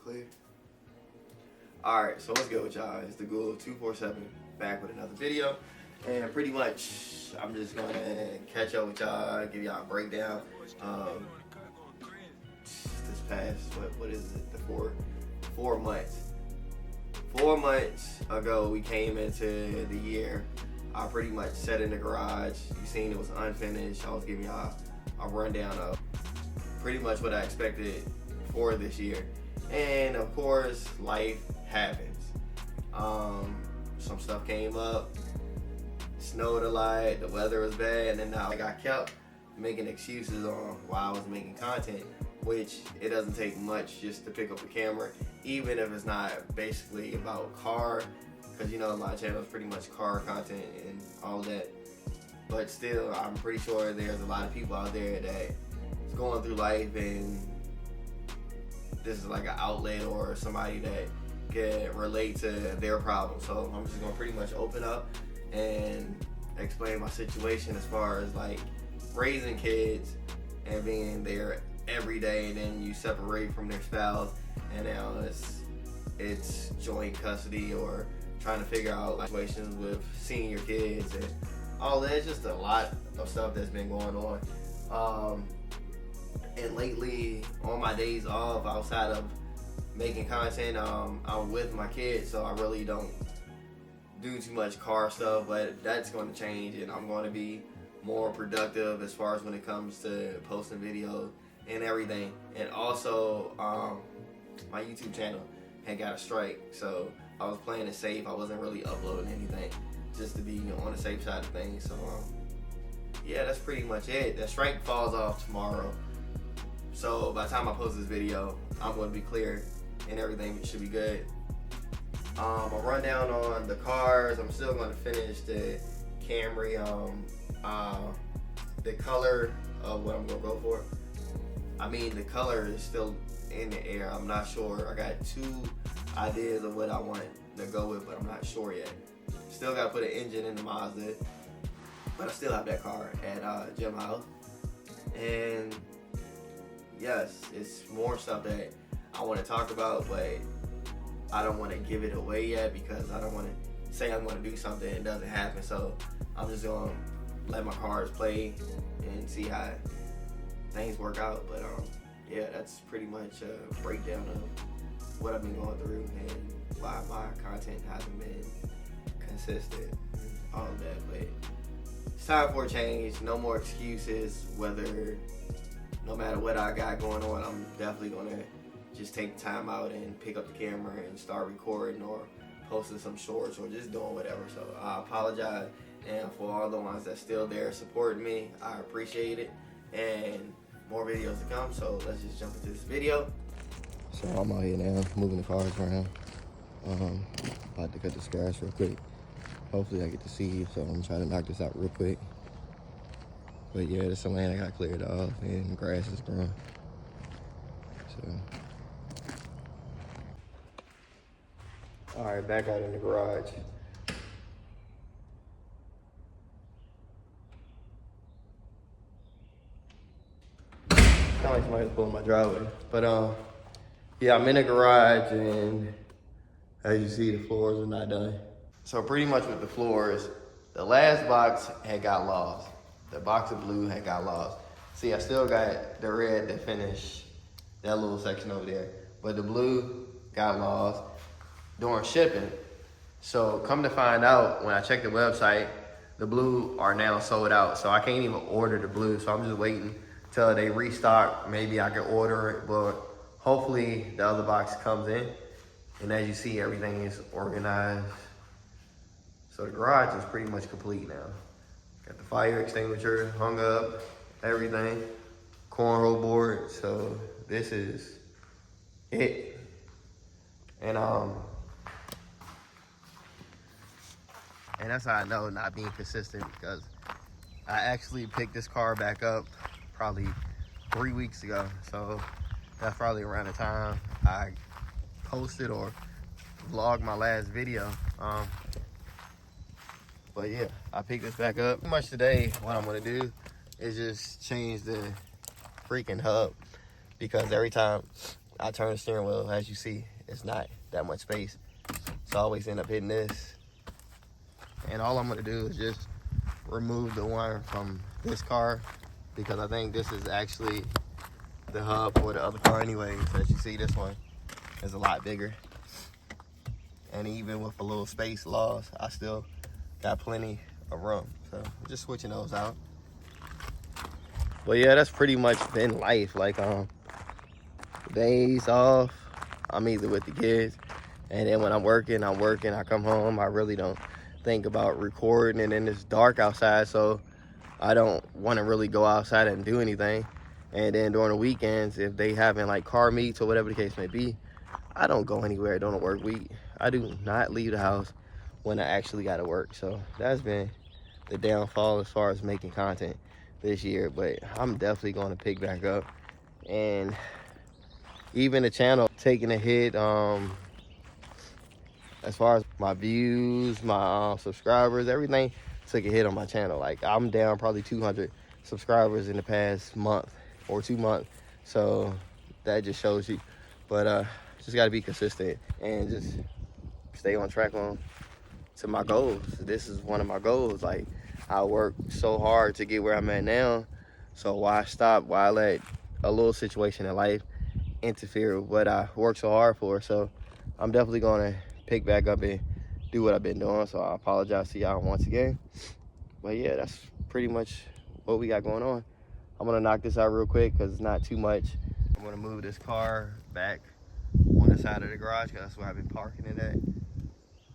Clear. Alright, so what's good with y'all? It's the Ghoul 247 back with another video. And pretty much I'm just gonna catch up with y'all, give y'all a breakdown. This past what is it? The four months. 4 months ago we came into the year. I pretty much sat in the garage. You seen it was unfinished. I was giving y'all a rundown of pretty much what I expected for this year. And of course, life happens. Some stuff came up, snowed a lot, the weather was bad, and then now I kept making excuses on why I was making content, which it doesn't take much just to pick up a camera, even if it's not basically about car, because you know my channel is pretty much car content and all that. But still, I'm pretty sure there's a lot of people out there that is going through life and this is like an outlet or somebody that can relate to their problem. So I'm just gonna pretty much open up and explain my situation as far as like raising kids and being there every day, and then you separate from their spouse, and now it's joint custody or trying to figure out like situations with seeing your kids and all that. It's just a lot of stuff that's been going on. And lately, on my days off, outside of making content, I'm with my kids, so I really don't do too much car stuff, but that's going to change, and I'm going to be more productive as far as when it comes to posting videos and everything. And also, my YouTube channel had got a strike, so I was playing it safe. I wasn't really uploading anything, just to be on the safe side of things. So, yeah, that's pretty much it. The strike falls off tomorrow. So by the time I post this video, I'm going to be clear and everything should be good. A rundown on the cars. I'm still going to finish the Camry. The color of what I'm going to go for. I mean, the color is still in the air. I'm not sure. I got 2 ideas of what I want to go with, but I'm not sure yet. Still got to put an engine in the Mazda, but I still have that car at Gym House. And yes, it's more stuff that I want to talk about, but I don't want to give it away yet because I don't want to say I'm going to do something and it doesn't happen. So I'm just going to let my cards play and see how things work out. But yeah, that's pretty much a breakdown of what I've been going through and why my content hasn't been consistent and all of that. But it's time for a change. No more excuses. No matter what I got going on, I'm definitely gonna just take time out and pick up the camera and start recording or posting some shorts or just doing whatever. So I apologize, and for all the ones that's still there supporting me, I appreciate it, and more videos to come. So let's just jump into this video. So I'm out here now, moving the cars around. About to cut this grass real quick. Hopefully I get to see you, so I'm trying to knock this out real quick. But yeah, there's some land I got cleared off and grass is growing. So. All right, back out in the garage. Kind of like somebody's pulling my driveway. But yeah, I'm in the garage, and as you see, the floors are not done. So pretty much with the floors, the last box had got lost. The box of blue had got lost. See, I still got the red to finish that little section over there, but the blue got lost during shipping. So come to find out, when I checked the website, the blue are now sold out. So I can't even order the blue. So I'm just waiting till they restock. Maybe I can order it, but hopefully the other box comes in. And as you see, everything is organized. So the garage is pretty much complete now. Got the fire extinguisher hung up, everything, cornhole board. So this is it. And that's how I know not being consistent, because I actually picked this car back up probably 3 weeks ago. So that's probably around the time I posted or vlogged my last video. But yeah, I picked this back up. Pretty much today, what I'm gonna do is just change the freaking hub, because every time I turn the steering wheel, as you see, it's not that much space. So I always end up hitting this. And all I'm gonna do is just remove the one from this car, because I think this is actually the hub for the other car anyway. So as you see, this one is a lot bigger. And even with a little space loss, I still got plenty of room. So I'm just switching those out. But yeah, that's pretty much been life. Like days off, I'm either with the kids, and then when I'm working, I come home, I really don't think about recording, and then it's dark outside, so I don't want to really go outside and do anything. And then during the weekends, if they having like car meets or whatever the case may be, I don't go anywhere during the work week. I do not leave the house when I actually got to work. So that's been the downfall as far as making content this year, but I'm definitely going to pick back up. And even the channel taking a hit as far as my views, my subscribers, everything took a hit on my channel. Like I'm down probably 200 subscribers in the past month or 2 months, so that just shows you. But just got to be consistent and just stay on track to my goals. This is one of my goals. Like I work so hard to get where I'm at now, so why stop? Why let a little situation in life interfere with what I work so hard for? So I'm definitely going to pick back up and do what I've been doing. So I apologize to y'all once again. But yeah, that's pretty much what we got going on. I'm gonna knock this out real quick because it's not too much. I'm gonna move this car back on the side of the garage because that's where I've been parking it at.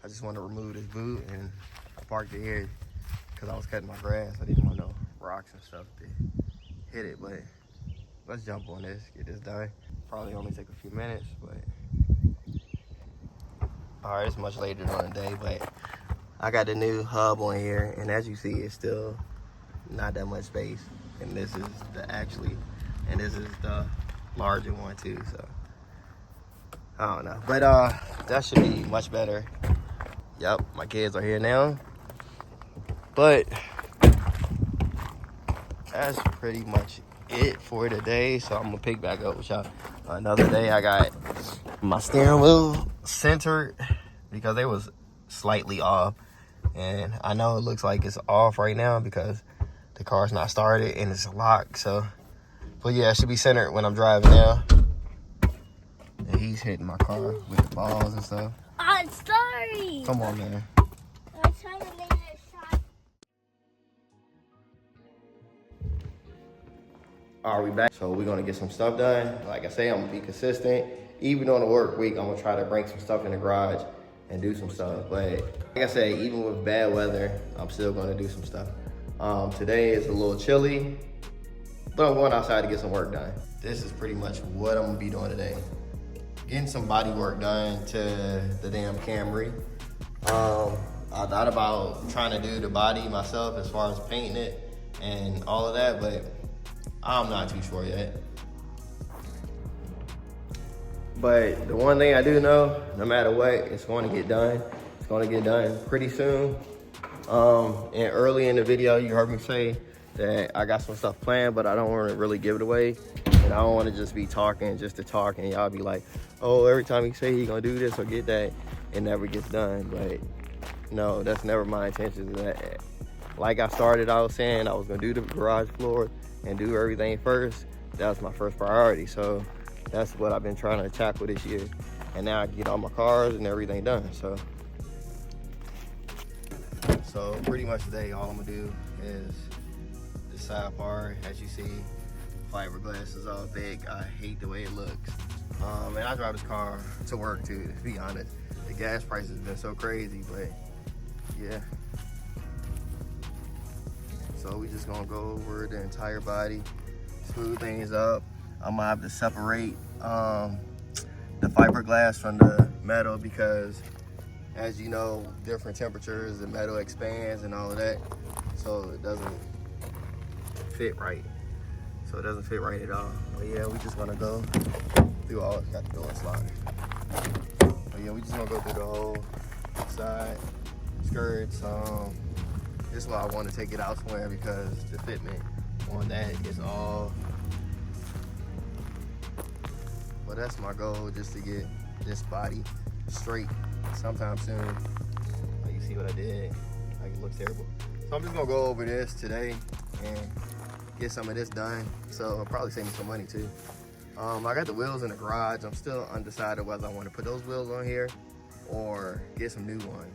I just want to remove this boot, and I parked it here because I was cutting my grass. I didn't want no rocks and stuff to hit it, but let's jump on this, get this done. Probably only take a few minutes, but all right, it's much later on the day, but I got the new hub on here, and as you see, it's still not that much space. And this is this is the larger one too, so I don't know. But that should be much better. Yep, my kids are here now. But that's pretty much it for today. So I'm gonna pick back up with y'all another day. I got my steering wheel centered because they was slightly off, and I know it looks like it's off right now because the car's not started and it's locked. So, but yeah, it should be centered when I'm driving now. And he's hitting my car with the balls and stuff. I'm sorry. Come on, man. I'm trying to make it shot. All right, we back. So we're gonna get some stuff done. Like I say, I'm gonna be consistent. Even on the work week, I'm gonna try to bring some stuff in the garage and do some stuff. But like I say, even with bad weather, I'm still gonna do some stuff. Today is a little chilly, but I'm going outside to get some work done. This is pretty much what I'm gonna be doing today. Getting some body work done to the damn Camry. I thought about trying to do the body myself as far as painting it and all of that, but I'm not too sure yet. But the one thing I do know, no matter what, it's going to get done. It's going to get done pretty soon. And early in the video, you heard me say that I got some stuff planned, but I don't want to really give it away. And I don't want to just be talking just to talk, and y'all be like, oh, every time he say he gonna do this or get that, it never gets done. But no, that's never my intention. That, like I started out saying, I was gonna do the garage floor and do everything first. That was my first priority. So that's what I've been trying to tackle this year. And now I can get all my cars and everything done. So pretty much today, all I'm gonna do is the side part. As you see, fiberglass is all big. I hate the way it looks. And I drive this car to work too, to be honest. The gas price has been so crazy, but yeah. So we just gonna go over the entire body, smooth things up. I'm gonna have to separate the fiberglass from the metal because, as you know, different temperatures, the metal expands and all of that. So it doesn't fit right. So it doesn't fit right at all. But yeah, we just gonna go through all, got the door unlocked. But yeah, we just gonna go through the whole side, skirts. This is why I want to take it out somewhere because the fitment on that is all. But that's my goal, just to get this body straight sometime soon. Like, you see what I did? Like, it looks terrible. So I'm just gonna go over this today and get some of this done. So I'll probably save me some money too. I got the wheels in the garage. I'm still undecided whether I want to put those wheels on here or get some new ones.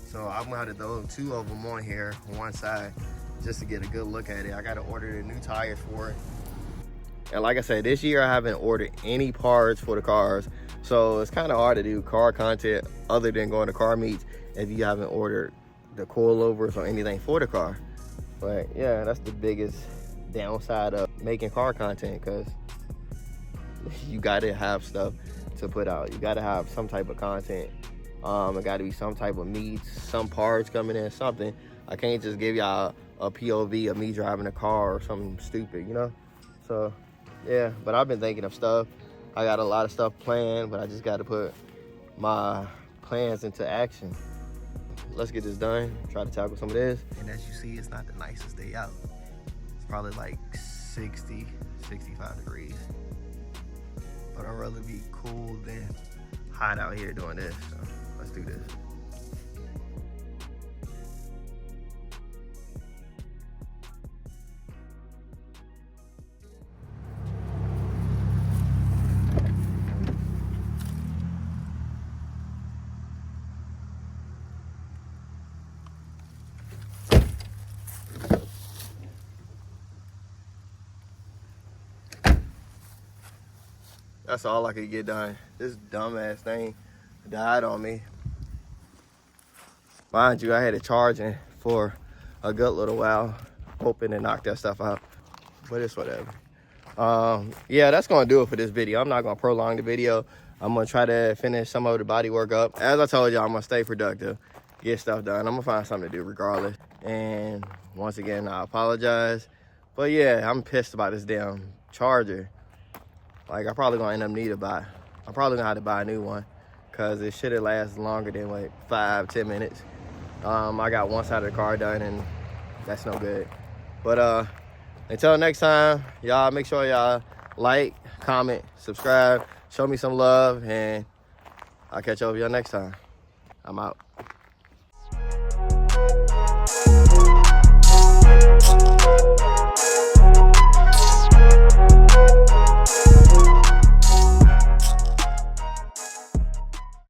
So I'm gonna have to throw 2 of them on here on one side just to get a good look at it. I gotta order the new tires for it. And like I said, this year I haven't ordered any parts for the cars. So it's kind of hard to do car content other than going to car meets if you haven't ordered the coilovers or anything for the car. But yeah, that's the biggest downside of making car content, because you gotta have stuff to put out. You gotta have some type of content. It gotta be some type of meets, some parts coming in, something. I can't just give y'all a POV of me driving a car or something stupid, you know? So yeah, but I've been thinking of stuff. I got a lot of stuff planned, but I just gotta put my plans into action. Let's get this done, try to tackle some of this. And as you see, it's not the nicest day out. It's probably like 60, 65 degrees. But I'd rather be cool than hot out here doing this. So let's do this. That's all I could get done. This dumbass thing died on me. Mind you, I had it charging for a good little while, hoping to knock that stuff out, but it's whatever. Yeah, that's gonna do it for this video. I'm not gonna prolong the video. I'm gonna try to finish some of the body work up. As I told y'all, I'm gonna stay productive, get stuff done. I'm gonna find something to do regardless. And once again, I apologize. But yeah, I'm pissed about this damn charger. Like, I'm probably gonna end up I'm probably gonna have to buy a new one, because it should have lasted longer than like 5-10 minutes. I got one side of the car done, and that's no good. But until next time, y'all make sure y'all like, comment, subscribe, show me some love, and I'll catch up with y'all next time. I'm out.